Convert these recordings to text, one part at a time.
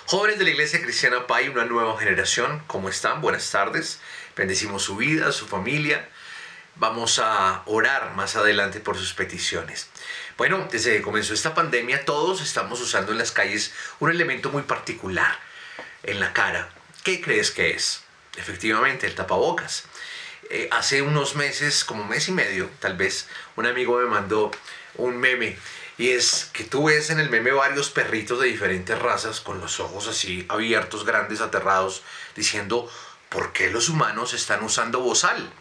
Jóvenes de la Iglesia Cristiana Pai, una nueva generación, ¿cómo están? Buenas tardes. Bendecimos su vida, su familia. Vamos a orar más adelante por sus peticiones. Bueno, desde que comenzó esta pandemia, todos estamos usando en las calles un elemento muy particular en la cara. ¿Qué crees que es? Efectivamente, el tapabocas. Hace unos meses, como un mes y medio, tal vez, un amigo me mandó un meme. Y es que tú ves en el meme varios perritos de diferentes razas con los ojos así abiertos, grandes, aterrados, diciendo, ¿por qué los humanos están usando bozal?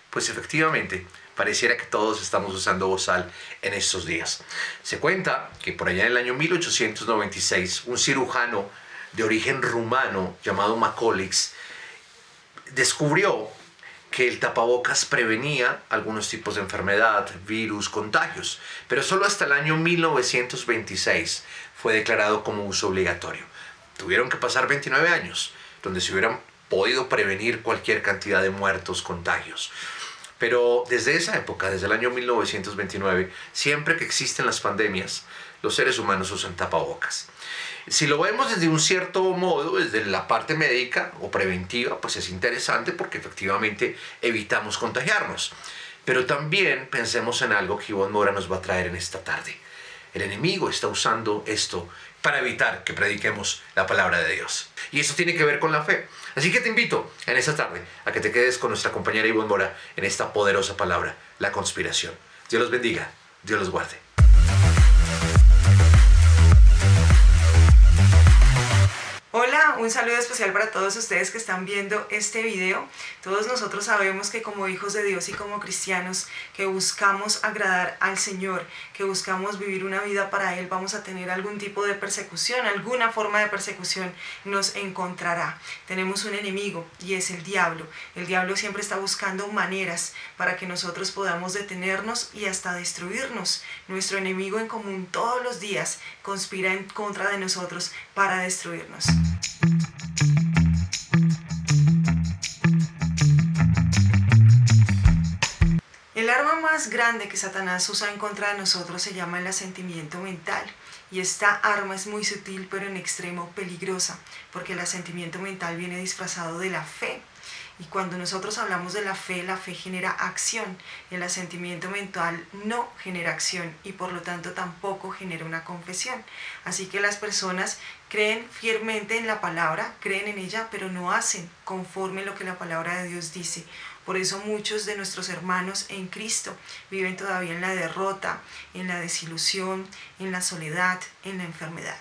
Pues efectivamente, pareciera que todos estamos usando bozal en estos días. Se cuenta que por allá en el año 1896, un cirujano de origen rumano llamado Macaulay descubrió que el tapabocas prevenía algunos tipos de enfermedad, virus, contagios, pero solo hasta el año 1926 fue declarado como uso obligatorio. Tuvieron que pasar 29 años, donde se hubieran podido prevenir cualquier cantidad de muertos, contagios. Pero desde esa época, desde el año 1929, siempre que existen las pandemias, los seres humanos usan tapabocas. Si lo vemos desde un cierto modo, desde la parte médica o preventiva, pues es interesante porque efectivamente evitamos contagiarnos. Pero también pensemos en algo que Ivonne Mora nos va a traer en esta tarde. El enemigo está usando esto para evitar que prediquemos la palabra de Dios. Y eso tiene que ver con la fe. Así que te invito en esta tarde a que te quedes con nuestra compañera Ivonne Mora en esta poderosa palabra, la conspiración. Dios los bendiga, Dios los guarde. Hola, un saludo especial para todos ustedes que están viendo este video. Todos nosotros sabemos que como hijos de Dios y como cristianos que buscamos agradar al Señor, que buscamos vivir una vida para Él, vamos a tener algún tipo de persecución, alguna forma de persecución nos encontrará. Tenemos un enemigo y es el diablo. El diablo siempre está buscando maneras para que nosotros podamos detenernos y hasta destruirnos. Nuestro enemigo en común todos los días conspira en contra de nosotros para destruirnos. El arma más grande que Satanás usa en contra de nosotros se llama el asentimiento mental. Y esta arma es muy sutil pero en extremo peligrosa, porque el asentimiento mental viene disfrazado de la fe. Y cuando nosotros hablamos de la fe genera acción. El asentimiento mental no genera acción y por lo tanto tampoco genera una confesión. Así que las personas creen fielmente en la palabra, creen en ella, pero no hacen conforme lo que la palabra de Dios dice. Por eso muchos de nuestros hermanos en Cristo viven todavía en la derrota, en la desilusión, en la soledad, en la enfermedad.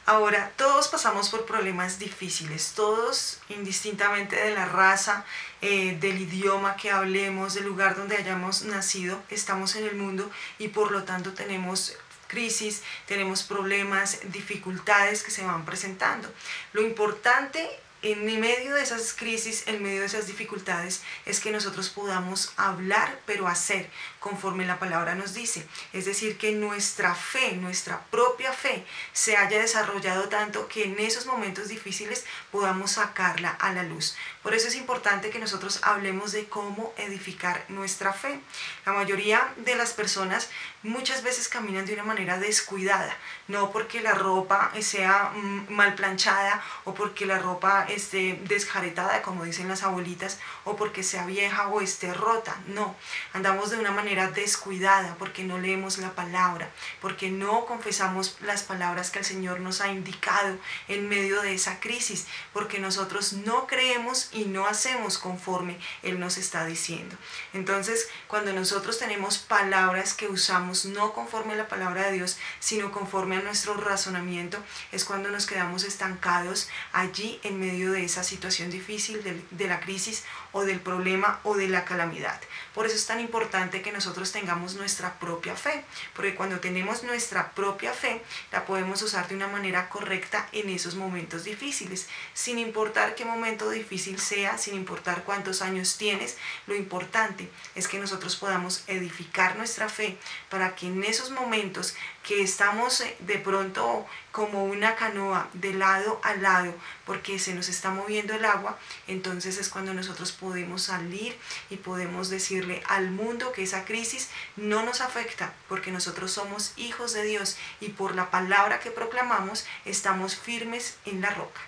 Ahora, todos pasamos por problemas difíciles, todos indistintamente de la raza, del idioma que hablemos, del lugar donde hayamos nacido, estamos en el mundo y por lo tanto tenemos crisis, tenemos problemas, dificultades que se van presentando. Lo importante en medio de esas crisis, en medio de esas dificultades, es que nosotros podamos hablar, pero hacer conforme la palabra nos dice. Es decir, que nuestra fe, nuestra propia fe, se haya desarrollado tanto que en esos momentos difíciles podamos sacarla a la luz. Por eso es importante que nosotros hablemos de cómo edificar nuestra fe. La mayoría de las personas muchas veces caminan de una manera descuidada, no porque la ropa sea mal planchada o porque la ropa esté desjaretada, como dicen las abuelitas, o porque sea vieja o esté rota. No, andamos de una manera descuidada porque no leemos la palabra, porque no confesamos las palabras que el Señor nos ha indicado en medio de esa crisis, porque nosotros no creemos y no hacemos conforme Él nos está diciendo. Entonces, cuando nosotros tenemos palabras que usamos no conforme a la palabra de Dios, sino conforme a nuestro razonamiento, es cuando nos quedamos estancados allí en medio de esa situación difícil, de la crisis o del problema o de la calamidad. Por eso es tan importante que nosotros tengamos nuestra propia fe, porque cuando tenemos nuestra propia fe, la podemos usar de una manera correcta en esos momentos difíciles, sin importar qué momento difícil sea, sin importar cuántos años tienes. Lo importante es que nosotros podamos edificar nuestra fe para que en esos momentos que estamos de pronto como una canoa de lado a lado porque se nos está moviendo el agua, entonces es cuando nosotros podemos salir y podemos decirle al mundo que esa crisis no nos afecta porque nosotros somos hijos de Dios y por la palabra que proclamamos estamos firmes en la roca.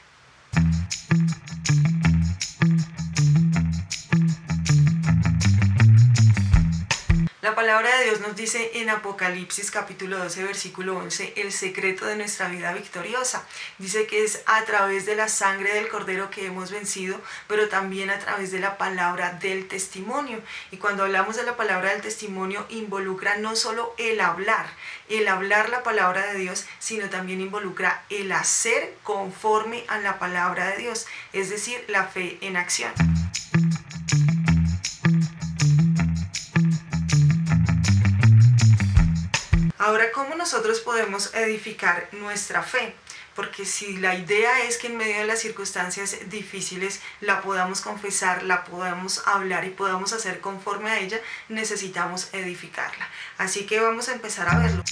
La palabra de Dios nos dice en Apocalipsis capítulo 12 versículo 11 el secreto de nuestra vida victoriosa. Dice que es a través de la sangre del Cordero que hemos vencido, pero también a través de la palabra del testimonio. Y cuando hablamos de la palabra del testimonio involucra no solo el hablar la palabra de Dios, sino también involucra el hacer conforme a la palabra de Dios, es decir, la fe en acción. Ahora, ¿cómo nosotros podemos edificar nuestra fe? Porque si la idea es que en medio de las circunstancias difíciles la podamos confesar, la podamos hablar y podamos hacer conforme a ella, necesitamos edificarla. Así que vamos a empezar a verlo.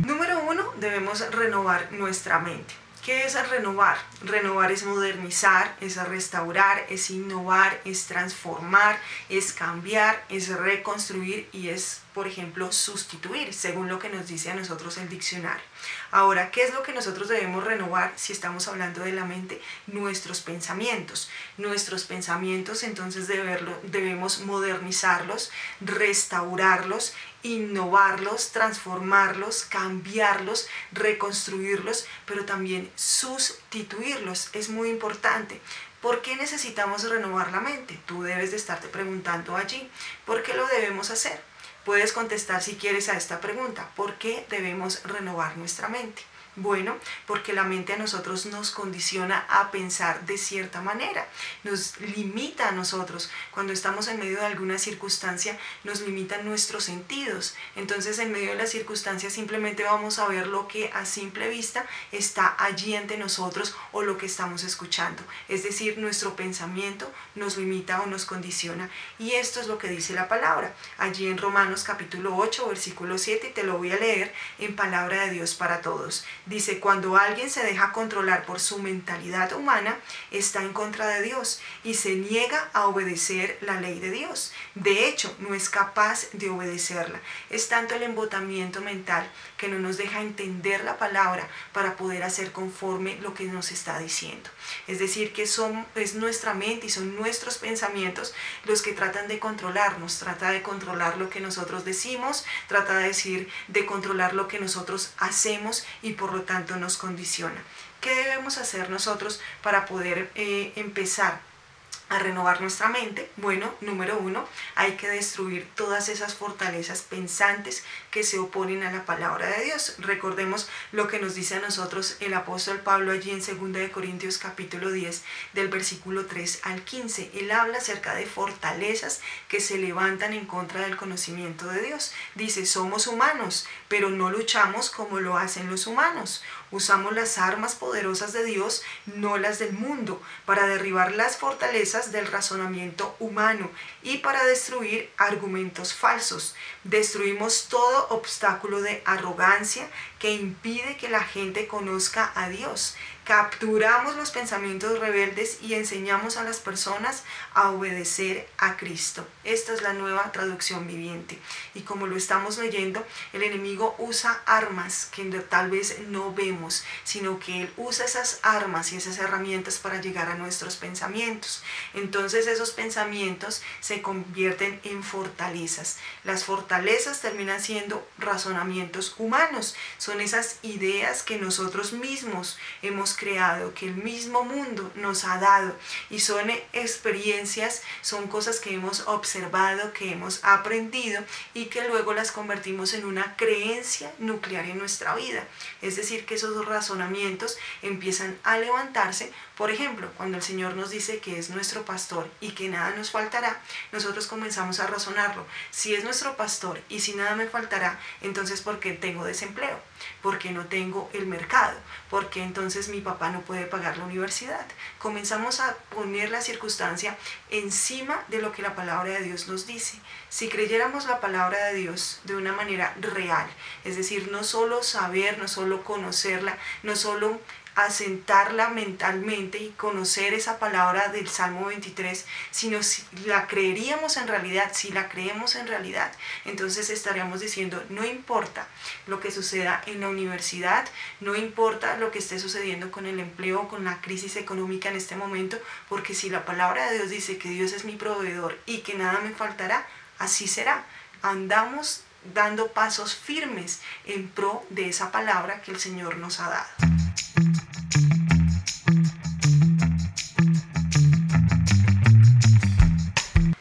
Número 1, debemos renovar nuestra mente. ¿Qué es renovar? Renovar es modernizar, es restaurar, es innovar, es transformar, es cambiar, es reconstruir y es, por ejemplo, sustituir, según lo que nos dice a nosotros el diccionario. Ahora, ¿qué es lo que nosotros debemos renovar si estamos hablando de la mente? Nuestros pensamientos. Nuestros pensamientos, entonces debemos modernizarlos, restaurarlos, innovarlos, transformarlos, cambiarlos, reconstruirlos, pero también sustituirlos. Es muy importante. ¿Por qué necesitamos renovar la mente? Tú debes de estarte preguntando allí. ¿Por qué lo debemos hacer? Puedes contestar si quieres a esta pregunta. ¿Por qué debemos renovar nuestra mente? Bueno, porque la mente a nosotros nos condiciona a pensar de cierta manera, nos limita a nosotros. Cuando estamos en medio de alguna circunstancia, nos limitan nuestros sentidos. Entonces, en medio de las circunstancias simplemente vamos a ver lo que a simple vista está allí ante nosotros o lo que estamos escuchando. Es decir, nuestro pensamiento nos limita o nos condiciona. Y esto es lo que dice la palabra. Allí en Romanos capítulo 8, versículo 7, y te lo voy a leer en palabra de Dios para todos. Dice, cuando alguien se deja controlar por su mentalidad humana, está en contra de Dios y se niega a obedecer la ley de Dios. De hecho, no es capaz de obedecerla. Es tanto el embotamiento mental que no nos deja entender la palabra para poder hacer conforme lo que nos está diciendo. Es decir, que es nuestra mente y son nuestros pensamientos los que tratan de controlarnos, trata de controlar lo que nosotros decimos, trata de controlar lo que nosotros hacemos y por lo tanto nos condiciona. ¿Qué debemos hacer nosotros para poder empezar a renovar nuestra mente? Bueno, número 1, hay que destruir todas esas fortalezas pensantes que se oponen a la palabra de Dios. Recordemos lo que nos dice a nosotros el apóstol Pablo allí en 2 Corintios capítulo 10 del versículo 3 al 15. Él habla acerca de fortalezas que se levantan en contra del conocimiento de Dios. Dice, somos humanos, pero no luchamos como lo hacen los humanos. Usamos las armas poderosas de Dios, no las del mundo, para derribar las fortalezas del razonamiento humano y para destruir argumentos falsos. Destruimos todo obstáculo de arrogancia que impide que la gente conozca a Dios. Capturamos los pensamientos rebeldes y enseñamos a las personas a obedecer a Cristo. Esta es la nueva traducción viviente. Y como lo estamos leyendo, el enemigo usa armas que tal vez no vemos, sino que él usa esas armas y esas herramientas para llegar a nuestros pensamientos. Entonces esos pensamientos se convierten en fortalezas. Las fortalezas terminan siendo razonamientos humanos. Son esas ideas que nosotros mismos hemos creado, que el mismo mundo nos ha dado, y son experiencias, son cosas que hemos observado, que hemos aprendido y que luego las convertimos en una creencia nuclear en nuestra vida. Es decir, que esos razonamientos empiezan a levantarse Por ejemplo, cuando el Señor nos dice que es nuestro pastor y que nada nos faltará, nosotros comenzamos a razonarlo. Si es nuestro pastor y si nada me faltará, entonces ¿por qué tengo desempleo? ¿Por qué no tengo el mercado? ¿Por qué entonces mi papá no puede pagar la universidad? Comenzamos a poner la circunstancia encima de lo que la palabra de Dios nos dice. Si creyéramos la palabra de Dios de una manera real, es decir, no solo saber, no solo conocerla, no solo asentarla mentalmente y conocer esa palabra del Salmo 23, sino si la creeríamos en realidad, si la creemos en realidad, entonces estaríamos diciendo, no importa lo que suceda en la universidad, no importa lo que esté sucediendo con el empleo, con la crisis económica en este momento, porque si la palabra de Dios dice que Dios es mi proveedor y que nada me faltará, así será. Andamos dando pasos firmes en pro de esa palabra que el Señor nos ha dado.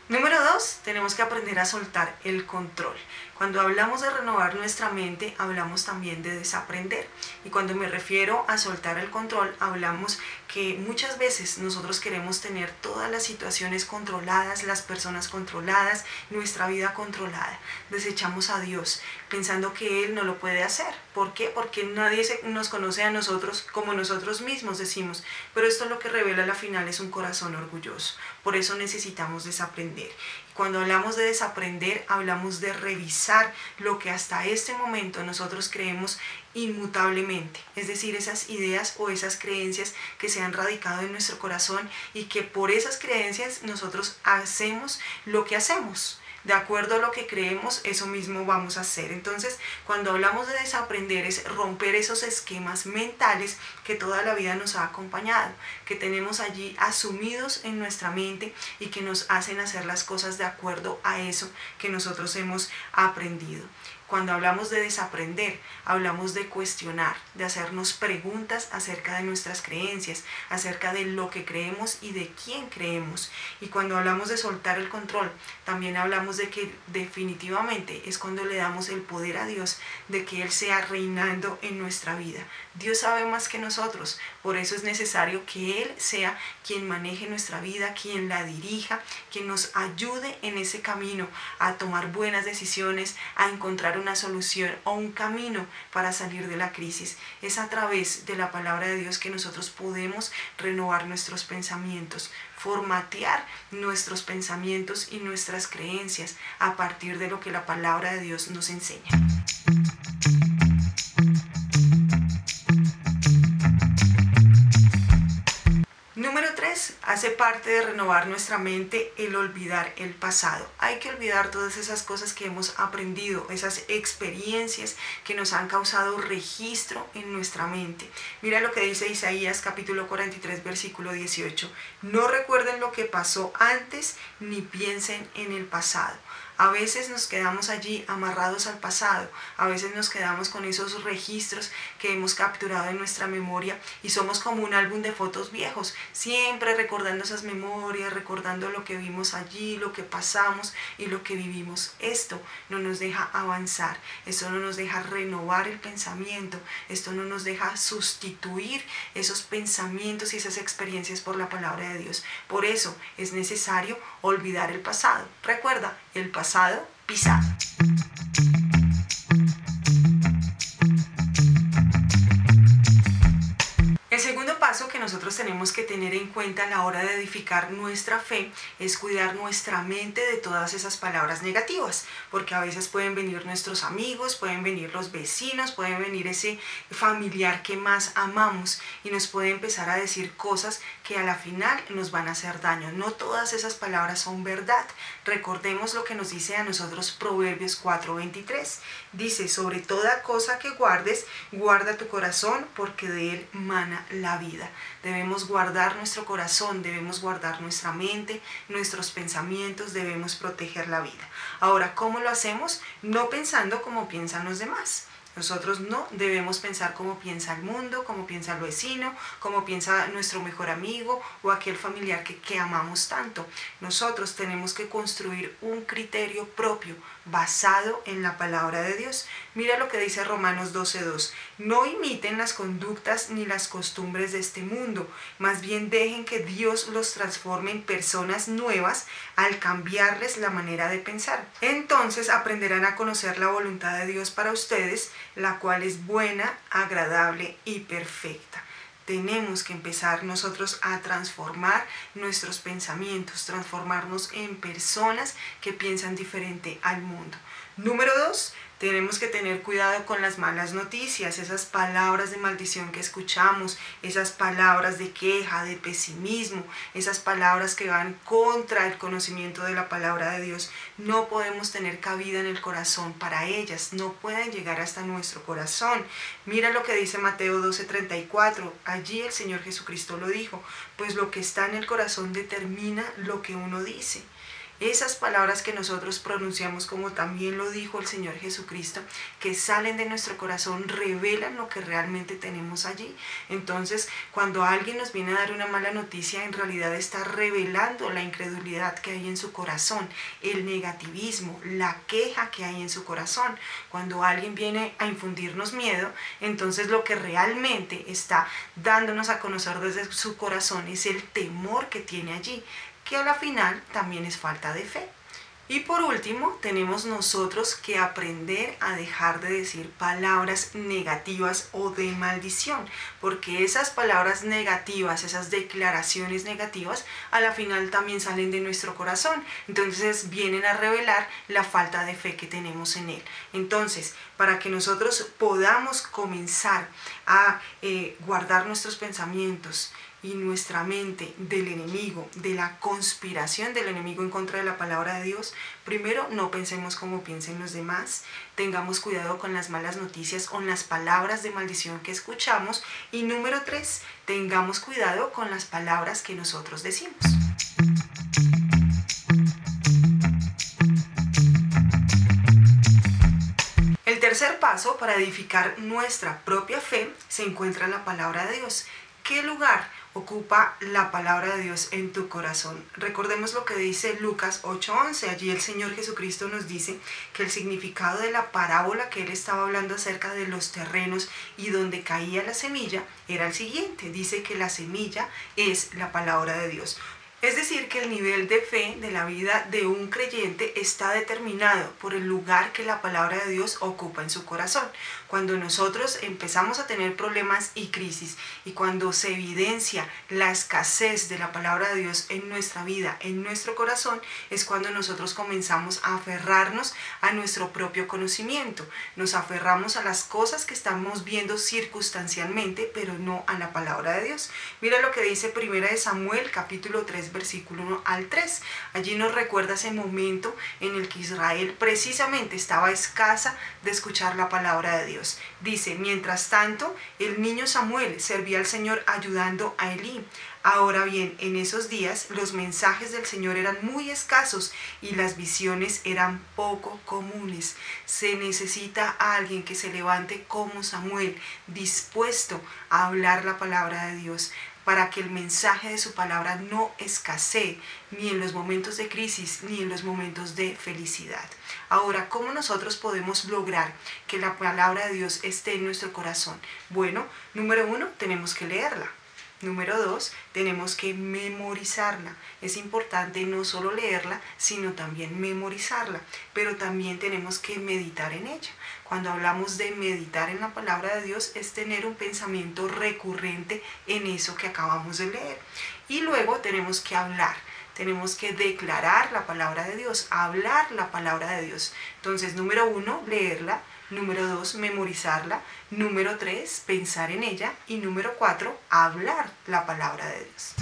Número 2, tenemos que aprender a soltar el control. Cuando hablamos de renovar nuestra mente, hablamos también de desaprender. Y cuando me refiero a soltar el control, hablamos que muchas veces nosotros queremos tener todas las situaciones controladas, las personas controladas, nuestra vida controlada. Desechamos a Dios pensando que Él no lo puede hacer. ¿Por qué? Porque nadie nos conoce a nosotros como nosotros mismos decimos. Pero esto lo que revela al final es un corazón orgulloso. Por eso necesitamos desaprender. Cuando hablamos de desaprender, hablamos de revisar lo que hasta este momento nosotros creemos inmutablemente, es decir, esas ideas o esas creencias que se han radicado en nuestro corazón y que por esas creencias nosotros hacemos lo que hacemos. De acuerdo a lo que creemos, eso mismo vamos a hacer. Entonces, cuando hablamos de desaprender, es romper esos esquemas mentales que toda la vida nos ha acompañado, que tenemos allí asumidos en nuestra mente y que nos hacen hacer las cosas de acuerdo a eso que nosotros hemos aprendido. Cuando hablamos de desaprender, hablamos de cuestionar, de hacernos preguntas acerca de nuestras creencias, acerca de lo que creemos y de quién creemos. Y cuando hablamos de soltar el control, también hablamos de que definitivamente es cuando le damos el poder a Dios de que Él sea reinando en nuestra vida. Dios sabe más que nosotros, por eso es necesario que Él sea quien maneje nuestra vida, quien la dirija, quien nos ayude en ese camino a tomar buenas decisiones, a encontrar una solución o un camino para salir de la crisis. Es a través de la palabra de Dios que nosotros podemos renovar nuestros pensamientos, formatear nuestros pensamientos y nuestras creencias a partir de lo que la palabra de Dios nos enseña. Número 3, hace parte de renovar nuestra mente el olvidar el pasado. Hay que olvidar todas esas cosas que hemos aprendido, esas experiencias que nos han causado registro en nuestra mente. Mira lo que dice Isaías capítulo 43, versículo 18. No recuerden lo que pasó antes ni piensen en el pasado. A veces nos quedamos allí amarrados al pasado, a veces nos quedamos con esos registros que hemos capturado en nuestra memoria y somos como un álbum de fotos viejos, siempre recordando esas memorias, recordando lo que vimos allí, lo que pasamos y lo que vivimos. Esto no nos deja avanzar, esto no nos deja renovar el pensamiento, esto no nos deja sustituir esos pensamientos y esas experiencias por la palabra de Dios. Por eso es necesario olvidar el pasado. Recuerda, el pasado pisado. El segundo paso que nosotros tenemos que tener en cuenta a la hora de edificar nuestra fe es cuidar nuestra mente de todas esas palabras negativas, porque a veces pueden venir nuestros amigos, pueden venir los vecinos, pueden venir ese familiar que más amamos y nos puede empezar a decir cosas que a la final nos van a hacer daño. No todas esas palabras son verdad. Recordemos lo que nos dice a nosotros Proverbios 4:23. Dice, sobre toda cosa que guardes, guarda tu corazón, porque de él mana la vida. Debemos guardar nuestro corazón, debemos guardar nuestra mente, nuestros pensamientos, debemos proteger la vida. Ahora, ¿cómo lo hacemos? No pensando como piensan los demás. Nosotros no debemos pensar como piensa el mundo, como piensa el vecino, como piensa nuestro mejor amigo o aquel familiar que amamos tanto. Nosotros tenemos que construir un criterio propio basado en la palabra de Dios. Mira lo que dice Romanos 12:2. No imiten las conductas ni las costumbres de este mundo, más bien dejen que Dios los transforme en personas nuevas al cambiarles la manera de pensar. Entonces aprenderán a conocer la voluntad de Dios para ustedes, la cual es buena, agradable y perfecta. Tenemos que empezar nosotros a transformar nuestros pensamientos, transformarnos en personas que piensan diferente al mundo. Número 2, tenemos que tener cuidado con las malas noticias, esas palabras de maldición que escuchamos, esas palabras de queja, de pesimismo, esas palabras que van contra el conocimiento de la palabra de Dios. No podemos tener cabida en el corazón para ellas, no pueden llegar hasta nuestro corazón. Mira lo que dice Mateo 12:34, allí el Señor Jesucristo lo dijo, pues lo que está en el corazón determina lo que uno dice. Esas palabras que nosotros pronunciamos, como también lo dijo el Señor Jesucristo, que salen de nuestro corazón, revelan lo que realmente tenemos allí. Entonces, cuando alguien nos viene a dar una mala noticia, en realidad está revelando la incredulidad que hay en su corazón, el negativismo, la queja que hay en su corazón. Cuando alguien viene a infundirnos miedo, entonces lo que realmente está dándonos a conocer desde su corazón es el temor que tiene allí, que a la final también es falta de fe. Y por último, tenemos nosotros que aprender a dejar de decir palabras negativas o de maldición, porque esas palabras negativas, esas declaraciones negativas, a la final también salen de nuestro corazón. Entonces vienen a revelar la falta de fe que tenemos en él. Entonces, para que nosotros podamos comenzar a guardar nuestros pensamientos y nuestra mente del enemigo, de la conspiración del enemigo en contra de la palabra de Dios, primero no pensemos como piensen los demás, tengamos cuidado con las malas noticias, con las palabras de maldición que escuchamos, y número 3, tengamos cuidado con las palabras que nosotros decimos. El tercer paso para edificar nuestra propia fe se encuentra en la palabra de Dios. ¿Qué lugar ocupa la palabra de Dios en tu corazón? Recordemos lo que dice Lucas 8:11. Allí el Señor Jesucristo nos dice que el significado de la parábola que Él estaba hablando acerca de los terrenos y donde caía la semilla era el siguiente. Dice que la semilla es la palabra de Dios. Es decir, que el nivel de fe de la vida de un creyente está determinado por el lugar que la palabra de Dios ocupa en su corazón. Cuando nosotros empezamos a tener problemas y crisis, y cuando se evidencia la escasez de la palabra de Dios en nuestra vida, en nuestro corazón, es cuando nosotros comenzamos a aferrarnos a nuestro propio conocimiento. Nos aferramos a las cosas que estamos viendo circunstancialmente, pero no a la palabra de Dios. Mira lo que dice 1 Samuel capítulo 3, versículo 1 al 3. Allí nos recuerda ese momento en el que Israel precisamente estaba escasa de escuchar la palabra de Dios. Dice, mientras tanto, el niño Samuel servía al Señor ayudando a Elí. Ahora bien, en esos días los mensajes del Señor eran muy escasos y las visiones eran poco comunes. Se necesita a alguien que se levante como Samuel, dispuesto a hablar la palabra de Dios, para que el mensaje de su palabra no escasee ni en los momentos de crisis ni en los momentos de felicidad. Ahora, ¿cómo nosotros podemos lograr que la palabra de Dios esté en nuestro corazón? Bueno, número 1, tenemos que leerla. Número 2, tenemos que memorizarla. Es importante no solo leerla, sino también memorizarla, pero también tenemos que meditar en ella. Cuando hablamos de meditar en la palabra de Dios, es tener un pensamiento recurrente en eso que acabamos de leer. Y luego tenemos que hablar. Tenemos que declarar la palabra de Dios, hablar la palabra de Dios. Entonces, número 1, leerla. Número 2, memorizarla. Número 3, pensar en ella. Y número 4, hablar la palabra de Dios.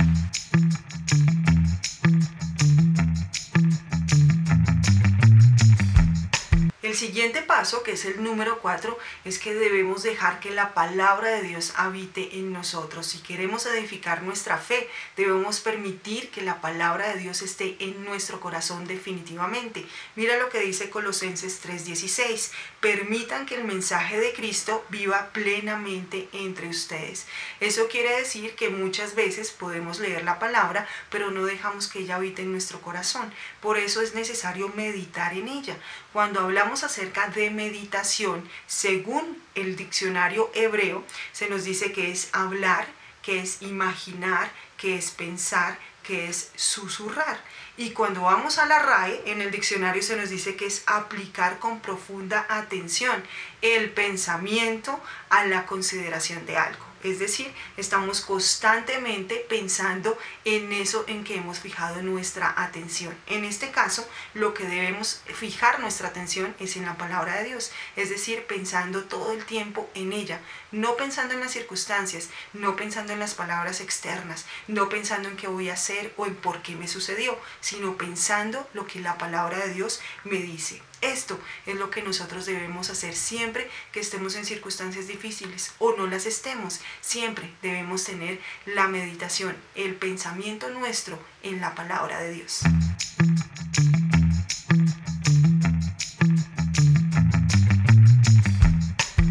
El siguiente paso, que es el número 4, es que debemos dejar que la palabra de Dios habite en nosotros. Si queremos edificar nuestra fe, debemos permitir que la palabra de Dios esté en nuestro corazón definitivamente. Mira lo que dice Colosenses 3:16. Permitan que el mensaje de Cristo viva plenamente entre ustedes. Eso quiere decir que muchas veces podemos leer la palabra, pero no dejamos que ella habite en nuestro corazón. Por eso es necesario meditar en ella. Cuando hablamos acerca de meditación, según el diccionario hebreo, se nos dice que es hablar, que es imaginar, que es pensar, que es susurrar. Y cuando vamos a la RAE, en el diccionario se nos dice que es aplicar con profunda atención el pensamiento a la consideración de algo. Es decir, estamos constantemente pensando en eso en que hemos fijado nuestra atención. En este caso, lo que debemos fijar nuestra atención es en la palabra de Dios. Es decir, pensando todo el tiempo en ella. No pensando en las circunstancias, no pensando en las palabras externas, no pensando en qué voy a hacer o en por qué me sucedió, sino pensando lo que la palabra de Dios me dice. Esto es lo que nosotros debemos hacer siempre que estemos en circunstancias difíciles o no las estemos. Siempre debemos tener la meditación, el pensamiento nuestro en la palabra de Dios.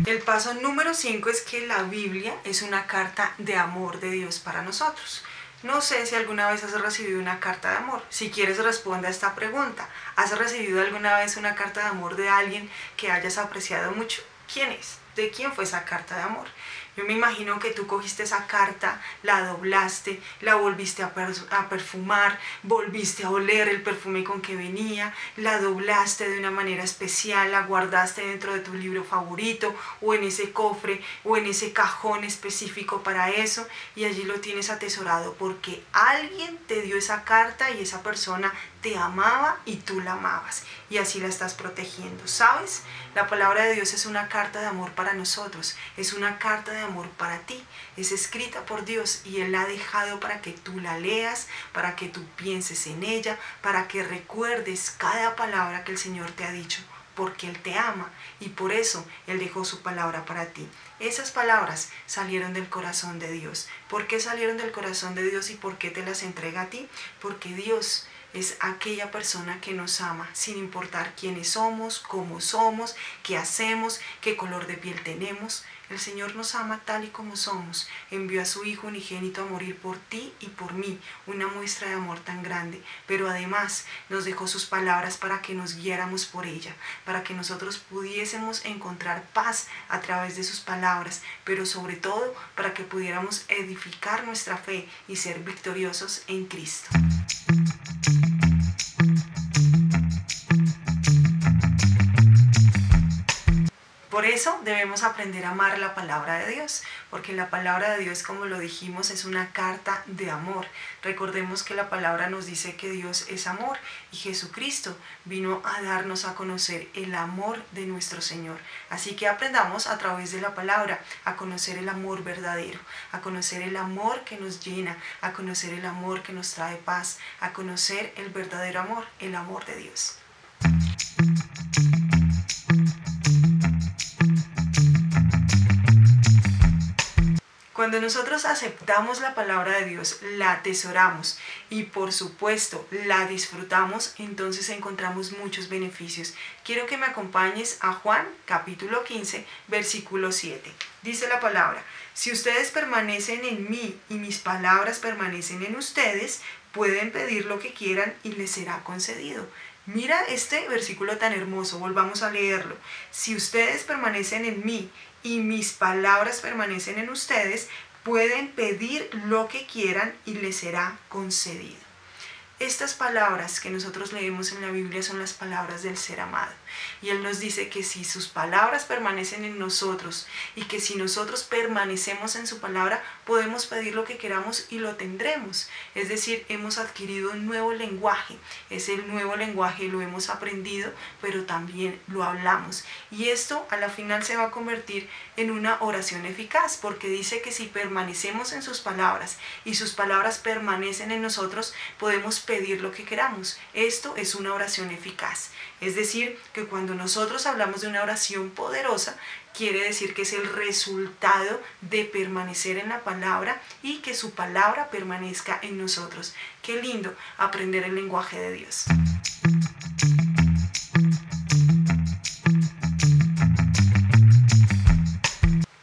El paso número 5 es que la Biblia es una carta de amor de Dios para nosotros. No sé si alguna vez has recibido una carta de amor. Si quieres, responde a esta pregunta. ¿Has recibido alguna vez una carta de amor de alguien que hayas apreciado mucho? ¿Quién es? ¿De quién fue esa carta de amor? Yo me imagino que tú cogiste esa carta, la doblaste, la volviste a perfumar, volviste a oler el perfume con que venía, la doblaste de una manera especial, la guardaste dentro de tu libro favorito o en ese cofre o en ese cajón específico para eso, y allí lo tienes atesorado porque alguien te dio esa carta y esa persona te amaba y tú la amabas, y así la estás protegiendo. ¿Sabes? La palabra de Dios es una carta de amor para nosotros, es una carta de amor para ti, es escrita por Dios y Él la ha dejado para que tú la leas, para que tú pienses en ella, para que recuerdes cada palabra que el Señor te ha dicho, porque Él te ama y por eso Él dejó su palabra para ti. Esas palabras salieron del corazón de Dios. ¿Por qué salieron del corazón de Dios y por qué te las entrega a ti? Porque Dios es aquella persona que nos ama, sin importar quiénes somos, cómo somos, qué hacemos, qué color de piel tenemos. El Señor nos ama tal y como somos. Envió a su Hijo unigénito a morir por ti y por mí, una muestra de amor tan grande. Pero además nos dejó sus palabras para que nos guiáramos por ella, para que nosotros pudiésemos encontrar paz a través de sus palabras, pero sobre todo para que pudiéramos edificar nuestra fe y ser victoriosos en Cristo. Por eso debemos aprender a amar la palabra de Dios, porque la palabra de Dios, como lo dijimos, es una carta de amor. Recordemos que la palabra nos dice que Dios es amor y Jesucristo vino a darnos a conocer el amor de nuestro Señor. Así que aprendamos a través de la palabra a conocer el amor verdadero, a conocer el amor que nos llena, a conocer el amor que nos trae paz, a conocer el verdadero amor, el amor de Dios. Cuando nosotros aceptamos la palabra de Dios, la atesoramos y por supuesto la disfrutamos, entonces encontramos muchos beneficios. Quiero que me acompañes a Juan capítulo 15, versículo 7. Dice la palabra: si ustedes permanecen en mí y mis palabras permanecen en ustedes, pueden pedir lo que quieran y les será concedido. Mira este versículo tan hermoso, volvamos a leerlo. Si ustedes permanecen en mí y mis palabras permanecen en ustedes, pueden pedir lo que quieran y les será concedido. Estas palabras que nosotros leemos en la Biblia son las palabras del ser amado. Y Él nos dice que si sus palabras permanecen en nosotros y que si nosotros permanecemos en su palabra, podemos pedir lo que queramos y lo tendremos. Es decir, hemos adquirido un nuevo lenguaje. Ese nuevo lenguaje lo hemos aprendido, pero también lo hablamos. Y esto a la final se va a convertir en una oración eficaz, porque dice que si permanecemos en sus palabras y sus palabras permanecen en nosotros, podemos pedir lo que queramos. Esto es una oración eficaz. Es decir, que cuando nosotros hablamos de una oración poderosa, quiere decir que es el resultado de permanecer en la palabra y que su palabra permanezca en nosotros. Qué lindo aprender el lenguaje de Dios.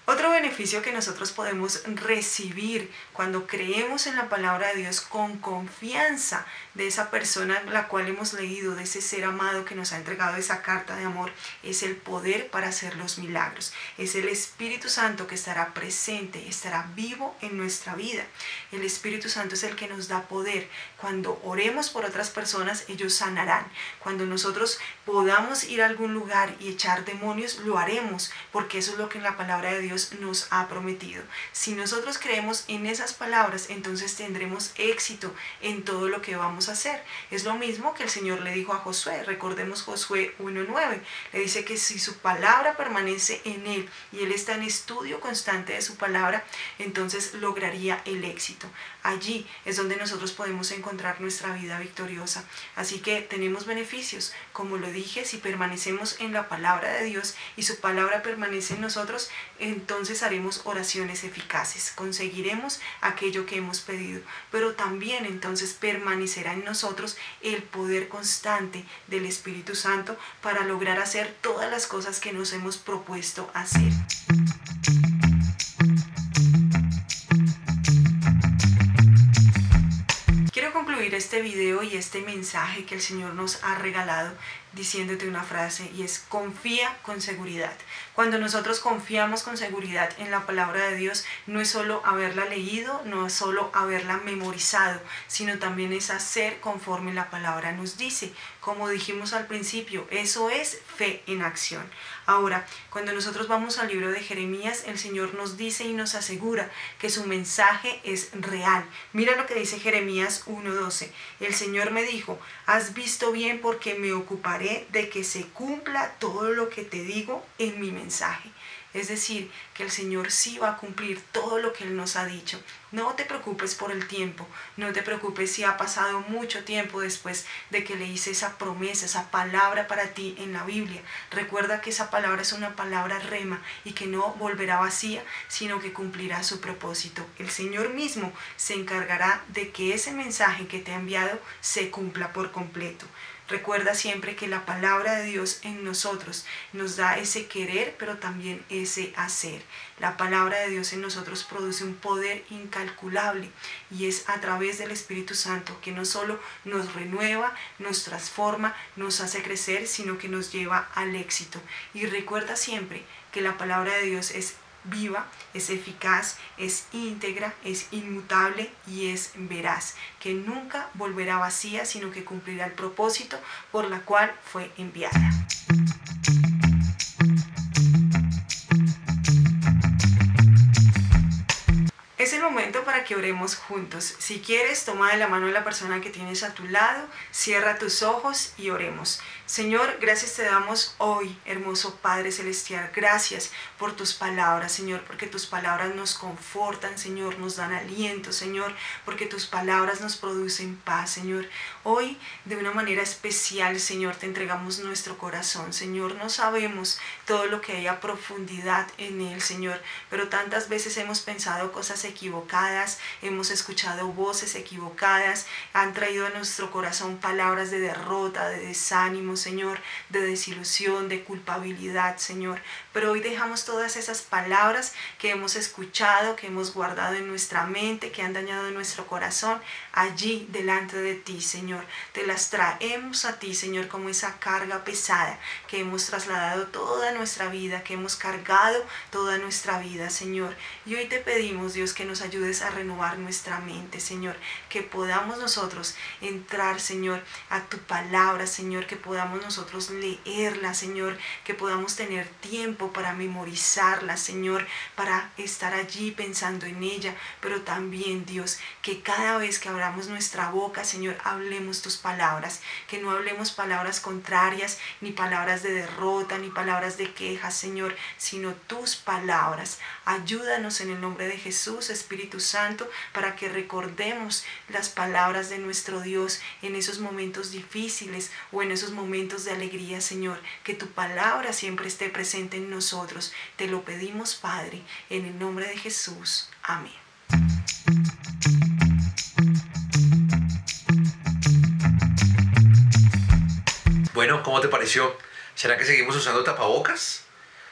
Otro beneficio que nosotros podemos recibir cuando creemos en la palabra de Dios con confianza de esa persona la cual hemos leído, de ese ser amado que nos ha entregado esa carta de amor, es el poder para hacer los milagros. Es el Espíritu Santo que estará presente, estará vivo en nuestra vida. El Espíritu Santo es el que nos da poder. Cuando oremos por otras personas, ellos sanarán. Cuando nosotros podamos ir a algún lugar y echar demonios, lo haremos, porque eso es lo que la palabra de Dios nos ha prometido. Si nosotros creemos en esas palabras, entonces tendremos éxito en todo lo que vamos a hacer. Es lo mismo que el Señor le dijo a Josué. Recordemos Josué 1:9. Le dice que si su palabra permanece en él y él está en estudio constante de su palabra, entonces lograría el éxito. Allí es donde nosotros podemos encontrar nuestra vida victoriosa. Así que tenemos beneficios. Como lo dije, si permanecemos en la palabra de Dios y su palabra permanece en nosotros, entonces haremos oraciones eficaces, conseguiremos aquello que hemos pedido, pero también entonces permanecerá en nosotros el poder constante del Espíritu Santo para lograr hacer todas las cosas que nos hemos propuesto hacer. Quiero concluir este video y este mensaje que el Señor nos ha regalado diciéndote una frase, y es: confía con seguridad. Cuando nosotros confiamos con seguridad en la palabra de Dios, no es solo haberla leído, no es solo haberla memorizado, sino también es hacer conforme la palabra nos dice. Como dijimos al principio, eso es fe en acción. Ahora, cuando nosotros vamos al libro de Jeremías, el Señor nos dice y nos asegura que su mensaje es real. Mira lo que dice Jeremías 1:12. El Señor me dijo: has visto bien, porque me ocuparé de que se cumpla todo lo que te digo en mi mensaje. Es decir, que el Señor sí va a cumplir todo lo que Él nos ha dicho. No te preocupes por el tiempo, no te preocupes si ha pasado mucho tiempo después de que le hice esa promesa, esa palabra para ti en la Biblia. Recuerda que esa palabra es una palabra rema y que no volverá vacía, sino que cumplirá su propósito. El Señor mismo se encargará de que ese mensaje que te ha enviado se cumpla por completo. Recuerda siempre que la palabra de Dios en nosotros nos da ese querer, pero también ese hacer. La palabra de Dios en nosotros produce un poder incalculable, y es a través del Espíritu Santo que no solo nos renueva, nos transforma, nos hace crecer, sino que nos lleva al éxito. Y recuerda siempre que la palabra de Dios es viva, es eficaz, es íntegra, es inmutable y es veraz, que nunca volverá vacía, sino que cumplirá el propósito por la cual fue enviada. Es el momento para que oremos juntos. Si quieres, toma de la mano de la persona que tienes a tu lado, cierra tus ojos y oremos. Señor, gracias te damos hoy, hermoso Padre Celestial. Gracias por tus palabras, Señor, porque tus palabras nos confortan, Señor, nos dan aliento, Señor, porque tus palabras nos producen paz, Señor. Hoy, de una manera especial, Señor, te entregamos nuestro corazón, Señor. No sabemos todo lo que hay a profundidad en él, Señor, pero tantas veces hemos pensado cosas equivocadas, hemos escuchado voces equivocadas, han traído a nuestro corazón palabras de derrota, de desánimo, Señor, de desilusión, de culpabilidad, Señor. Pero hoy dejamos todas esas palabras que hemos escuchado, que hemos guardado en nuestra mente, que han dañado nuestro corazón, allí delante de ti, Señor. Te las traemos a ti, Señor, como esa carga pesada que hemos trasladado toda nuestra vida, que hemos cargado toda nuestra vida, Señor. Y hoy te pedimos, Dios, que nos ayudes a renovar nuestra mente, Señor, que podamos nosotros entrar, Señor, a tu palabra, Señor, que podamos nosotros leerla, Señor, que podamos tener tiempo para memorizarla, Señor, para estar allí pensando en ella, pero también, Dios, que cada vez que abramos nuestra boca, Señor, hablemos tus palabras, que no hablemos palabras contrarias, ni palabras de derrota, ni palabras de quejas, Señor, sino tus palabras. Ayúdanos en el nombre de Jesús, Espíritu Espíritu Santo para que recordemos las palabras de nuestro Dios en esos momentos difíciles o en esos momentos de alegría, Señor. Que tu palabra siempre esté presente en nosotros. Te lo pedimos, Padre, en el nombre de Jesús. Amén. Bueno, ¿cómo te pareció? ¿Será que seguimos usando tapabocas?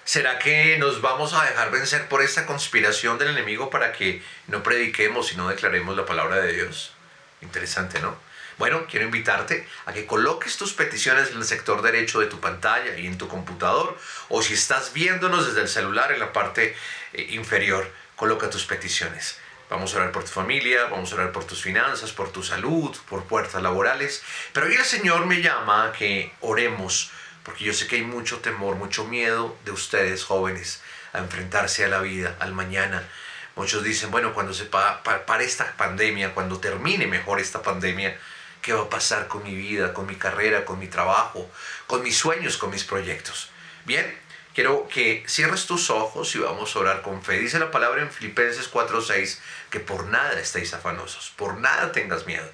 ¿Será que nos vamos a dejar vencer por esta conspiración del enemigo para que no prediquemos y no declaremos la palabra de Dios? Interesante, ¿no? Bueno, quiero invitarte a que coloques tus peticiones en el sector derecho de tu pantalla y en tu computador, o si estás viéndonos desde el celular en la parte inferior, coloca tus peticiones. Vamos a orar por tu familia, vamos a orar por tus finanzas, por tu salud, por puertas laborales. Pero hoy el Señor me llama a que oremos, porque yo sé que hay mucho temor, mucho miedo de ustedes jóvenes a enfrentarse a la vida, al mañana. Muchos dicen, bueno, cuando se pare esta pandemia, cuando termine mejor esta pandemia, ¿qué va a pasar con mi vida, con mi carrera, con mi trabajo, con mis sueños, con mis proyectos? Bien, quiero que cierres tus ojos y vamos a orar con fe. Dice la palabra en Filipenses 4:6 que por nada estéis afanosos, por nada tengas miedo.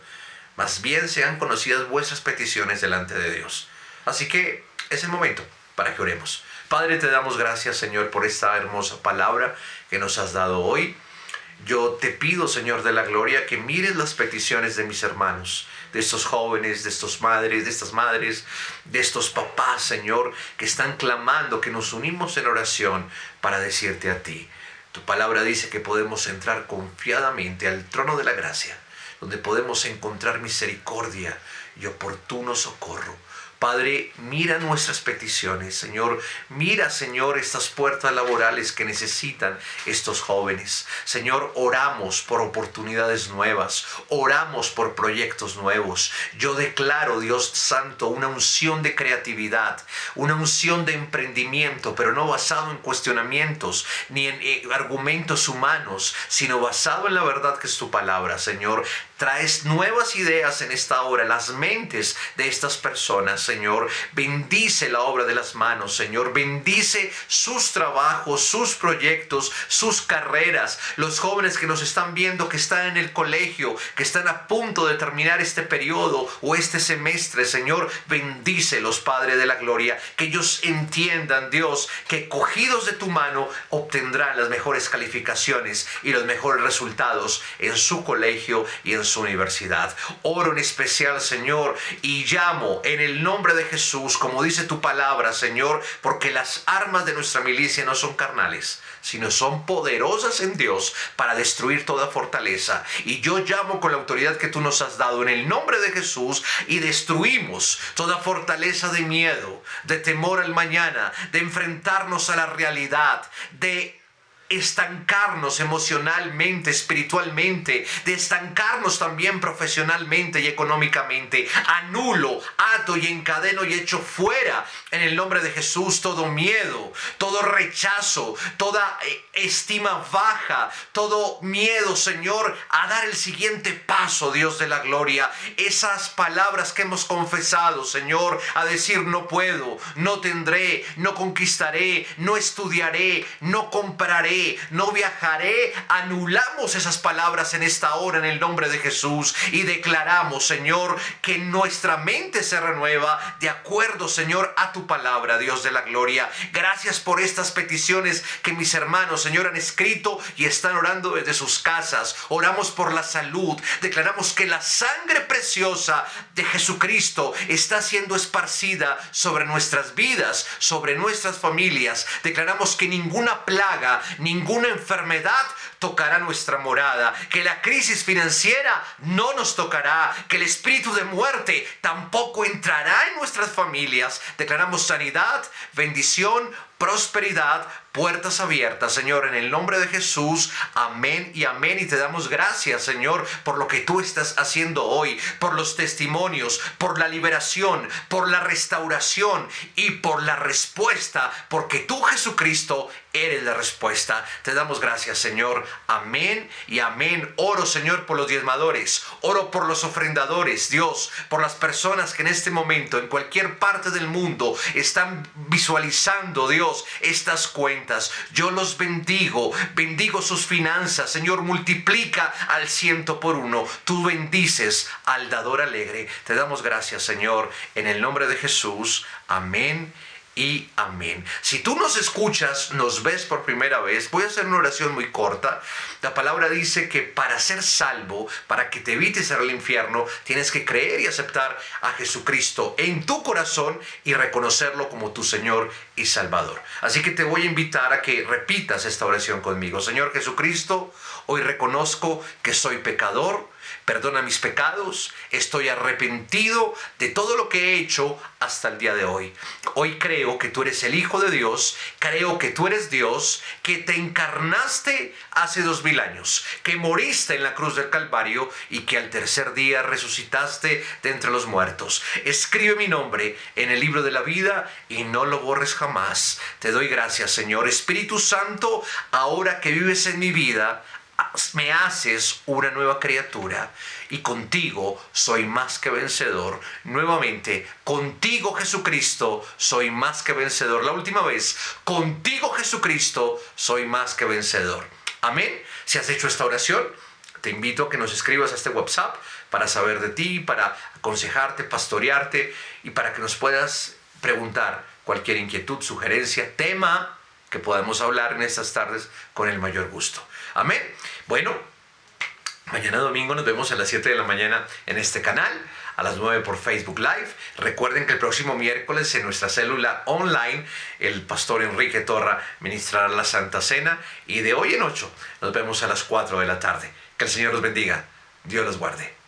Más bien sean conocidas vuestras peticiones delante de Dios. Así que es el momento para que oremos. Padre, te damos gracias, Señor, por esta hermosa palabra que nos has dado hoy. Yo te pido, Señor de la gloria, que mires las peticiones de mis hermanos, de estos jóvenes, de estas madres, de estos papás, Señor, que están clamando, que nos unimos en oración para decirte a ti. Tu palabra dice que podemos entrar confiadamente al trono de la gracia, donde podemos encontrar misericordia y oportuno socorro. Padre, mira nuestras peticiones, Señor. Mira, Señor, estas puertas laborales que necesitan estos jóvenes. Señor, oramos por oportunidades nuevas. Oramos por proyectos nuevos. Yo declaro, Dios Santo, una unción de creatividad, una unción de emprendimiento, pero no basado en cuestionamientos ni en argumentos humanos, sino basado en la verdad que es tu palabra, Señor. Traes nuevas ideas en esta hora, las mentes de estas personas, Señor. Bendice la obra de las manos, Señor. Bendice sus trabajos, sus proyectos, sus carreras. Los jóvenes que nos están viendo, que están en el colegio, que están a punto de terminar este periodo o este semestre, Señor. Bendícelos, Padre de la gloria. Que ellos entiendan, Dios, que cogidos de tu mano obtendrán las mejores calificaciones y los mejores resultados en su colegio y en su universidad. Oro en especial, Señor, y llamo en el nombre de Jesús, como dice tu palabra, Señor, porque las armas de nuestra milicia no son carnales, sino son poderosas en Dios para destruir toda fortaleza. Y yo llamo con la autoridad que tú nos has dado en el nombre de Jesús y destruimos toda fortaleza de miedo, de temor al mañana, de enfrentarnos a la realidad, de estancarnos emocionalmente, espiritualmente, de estancarnos también profesionalmente y económicamente. Anulo, ato y encadeno y echo fuera en el nombre de Jesús todo miedo, todo rechazo, toda estima baja, todo miedo, Señor, a dar el siguiente paso, Dios de la gloria. Esas palabras que hemos confesado, Señor, a decir no puedo, no tendré, no conquistaré, no estudiaré, no compraré, no viajaré. Anulamos esas palabras en esta hora en el nombre de Jesús y declaramos, Señor, que nuestra mente se renueva de acuerdo, Señor, a tu palabra, Dios de la gloria. Gracias por estas peticiones que mis hermanos, Señor, han escrito y están orando desde sus casas. Oramos por la salud. Declaramos que la sangre preciosa de Jesucristo está siendo esparcida sobre nuestras vidas, sobre nuestras familias. Declaramos que ninguna plaga, ninguna enfermedad tocará nuestra morada, que la crisis financiera no nos tocará, que el espíritu de muerte tampoco entrará en nuestras familias. Declaramos sanidad, bendición, prosperidad, puertas abiertas, Señor, en el nombre de Jesús. Amén y amén. Y te damos gracias, Señor, por lo que tú estás haciendo hoy, por los testimonios, por la liberación, por la restauración y por la respuesta, porque tú, Jesucristo, eres la respuesta. Te damos gracias, Señor. Amén y amén. Oro, Señor, por los diezmadores. Oro por los ofrendadores, Dios, por las personas que en este momento, en cualquier parte del mundo, están visualizando, Dios, Dios estas cuentas. Yo los bendigo, bendigo sus finanzas. Señor, multiplica al 100 por 1. Tú bendices al dador alegre. Te damos gracias, Señor, en el nombre de Jesús. Amén y amén. Si tú nos escuchas, nos ves por primera vez, voy a hacer una oración muy corta. La palabra dice que para ser salvo, para que te evites ir al infierno, tienes que creer y aceptar a Jesucristo en tu corazón y reconocerlo como tu Señor y Salvador. Así que te voy a invitar a que repitas esta oración conmigo. Señor Jesucristo, hoy reconozco que soy pecador. Perdona mis pecados, estoy arrepentido de todo lo que he hecho hasta el día de hoy. Hoy creo que tú eres el Hijo de Dios, creo que tú eres Dios, que te encarnaste hace 2000 años, que moriste en la cruz del Calvario y que al tercer día resucitaste de entre los muertos. Escribe mi nombre en el libro de la vida y no lo borres jamás. Te doy gracias, Señor. Espíritu Santo, ahora que vives en mi vida, me haces una nueva criatura y contigo soy más que vencedor. Nuevamente, contigo, Jesucristo, soy más que vencedor. La última vez, contigo, Jesucristo, soy más que vencedor. Amén. Si has hecho esta oración, te invito a que nos escribas a este WhatsApp para saber de ti, para aconsejarte, pastorearte y para que nos puedas preguntar cualquier inquietud, sugerencia, tema que podamos hablar en estas tardes con el mayor gusto. Amén. Bueno, mañana domingo nos vemos a las 7 de la mañana en este canal, a las 9 por Facebook Live. Recuerden que el próximo miércoles en nuestra célula online, el pastor Enrique Torra ministrará la Santa Cena. Y de hoy en 8 nos vemos a las 4 de la tarde. Que el Señor los bendiga. Dios los guarde.